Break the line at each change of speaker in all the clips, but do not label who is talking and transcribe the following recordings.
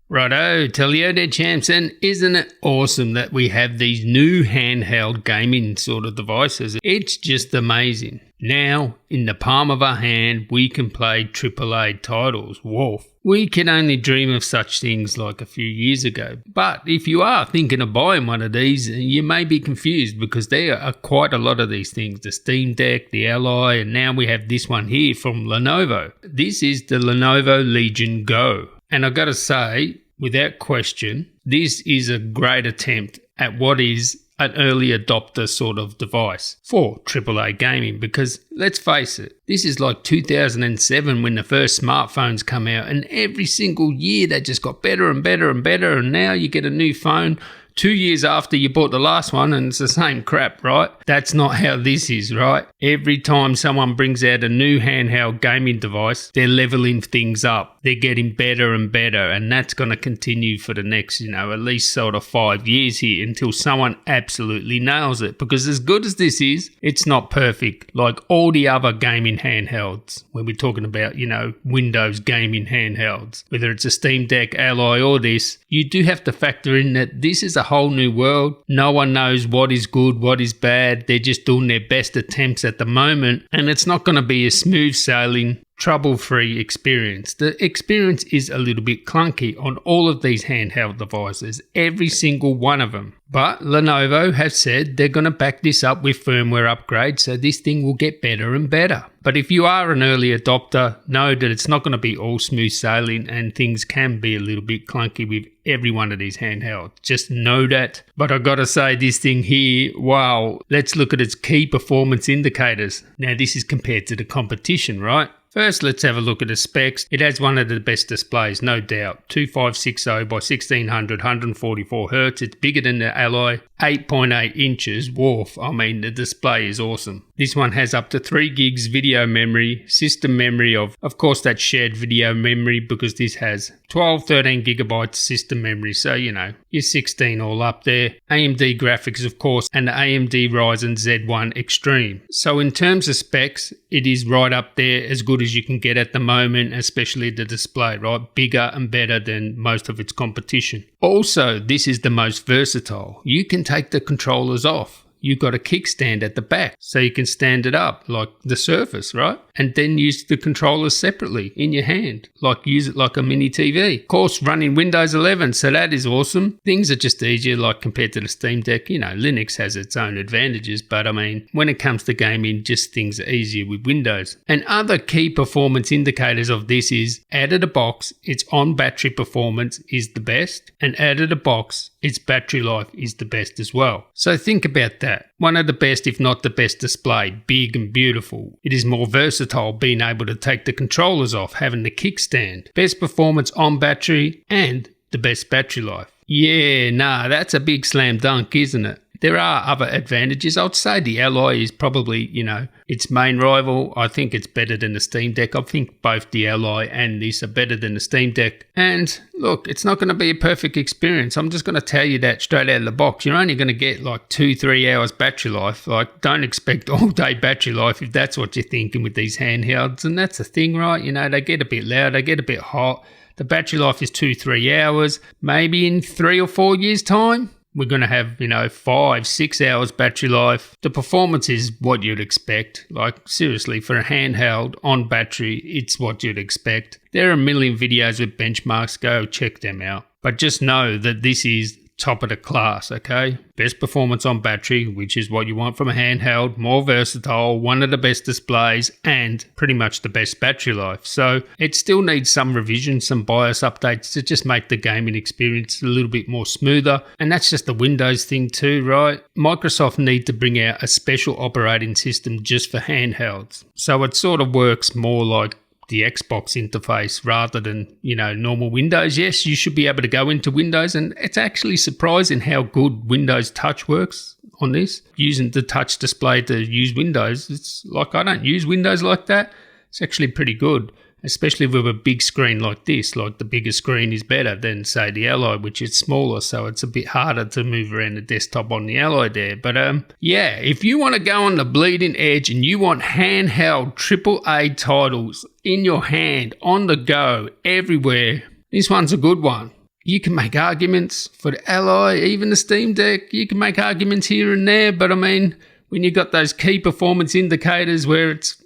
Righto, Tellio there, champs, and isn't it awesome that we have these new handheld gaming sort of devices? It's just amazing. Now, in the palm of our hand, we can play AAA titles. Woof. We can only dream of such things like a few years ago. But if you are thinking of buying one of these, you may be confused because there are quite a lot of these things. The Steam Deck, the Ally, and now we have this one here from Lenovo. This is the Lenovo Legion Go. And I've got to say, without question, this is a great attempt at what is an early adopter sort of device for AAA gaming, because let's face it, this is like 2007 when the first smartphones come out, and every single year they just got better and better and better, and now you get a new phone 2 years after you bought the last one and it's the same crap, right? That's not how this is, right? Every time someone brings out a new handheld gaming device, they're leveling things up. They're getting better and better, and that's going to continue for the next, at least sort of 5 years here until someone absolutely nails it. Because as good as this is, it's not perfect like all the other gaming handhelds. When we're talking about, Windows gaming handhelds, whether it's a Steam Deck, Ally or this, you do have to factor in that this is a whole new world. No one knows what is good, what is bad. They're just doing their best attempts at the moment, and it's not going to be a smooth sailing, trouble-free experience. The experience is a little bit clunky on all of these handheld devices, every single one of them. But Lenovo have said they're going to back this up with firmware upgrades, so this thing will get better and better. But if you are an early adopter, know that it's not going to be all smooth sailing and things can be a little bit clunky with every one of these handhelds. Just know that. But I got to say, this thing here, wow, let's look at its key performance indicators. Now this is compared to the competition, right? First, let's have a look at the specs. It has one of the best displays, no doubt. 2560 by 1600, 144 Hz. It's bigger than the Ally, 8.8 inches. Woof, I mean, the display is awesome. This one has up to 3 gigs video memory, system memory of course, that shared video memory, because this has 13 gigabytes system memory. So, you're 16 all up there. AMD graphics, of course, and the AMD Ryzen Z1 Extreme. So in terms of specs, it is right up there, as good as you can get at the moment, especially the display, right? Bigger and better than most of its competition. Also, this is the most versatile. You can take the controllers off. You've got a kickstand at the back, so you can stand it up like the Surface, right? And then use the controllers separately in your hand, use it like a mini TV. Of course, running Windows 11, so that is awesome. Things are just easier, like compared to the Steam Deck. Linux has its own advantages, but I mean, when it comes to gaming, just things are easier with Windows. And other key performance indicators of this is, out of the box, its on-battery performance is the best, and out of the box, its battery life is the best as well. So think about that. One of the best, if not the best display, big and beautiful. It is more versatile, being able to take the controllers off, having the kickstand, best performance on battery, and the best battery life. Yeah, that's a big slam dunk, isn't it? There are other advantages. I'd say the Ally is probably, its main rival. I think it's better than the Steam Deck. I think both the Ally and this are better than the Steam Deck. And look, it's not going to be a perfect experience. I'm just going to tell you that straight out of the box. You're only going to get 2-3 hours battery life. Don't expect all day battery life if that's what you're thinking with these handhelds. And that's the thing, right? They get a bit loud, they get a bit hot. The battery life is 2-3 hours. Maybe in 3 or 4 years' time, we're going to have, 5-6 hours battery life. The performance is what you'd expect. Seriously, for a handheld on battery, it's what you'd expect. There are a million videos with benchmarks. Go check them out. But just know that this is top of the class, okay? Best performance on battery, which is what you want from a handheld, more versatile, one of the best displays, and pretty much the best battery life. So it still needs some revision, some BIOS updates to just make the gaming experience a little bit more smoother. And that's just the Windows thing too, right? Microsoft need to bring out a special operating system just for handhelds. So it sort of works more like the Xbox interface rather than, normal Windows. Yes, you should be able to go into Windows, and it's actually surprising how good Windows Touch works on this. Using the touch display to use Windows, it's I don't use Windows like that. It's actually pretty good, especially with a big screen like this. The bigger screen is better than, say, the Ally, which is smaller, so it's a bit harder to move around the desktop on the Ally there. But if you want to go on the bleeding edge and you want handheld AAA titles in your hand, on the go, everywhere, this one's a good one. You can make arguments for the Ally, even the Steam Deck. You can make arguments here and there, but I mean, when you've got those key performance indicators where it's,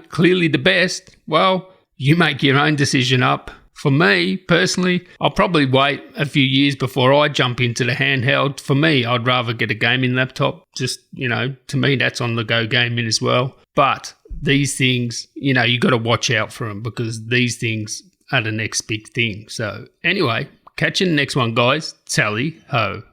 clearly the best, well, you make your own decision up. For me, personally, I'll probably wait a few years before I jump into the handheld. For me, I'd rather get a gaming laptop. Just, to me, that's on the go gaming as well. But these things, you got to watch out for them because these things are the next big thing. So anyway, catch you in the next one, guys. Tally ho.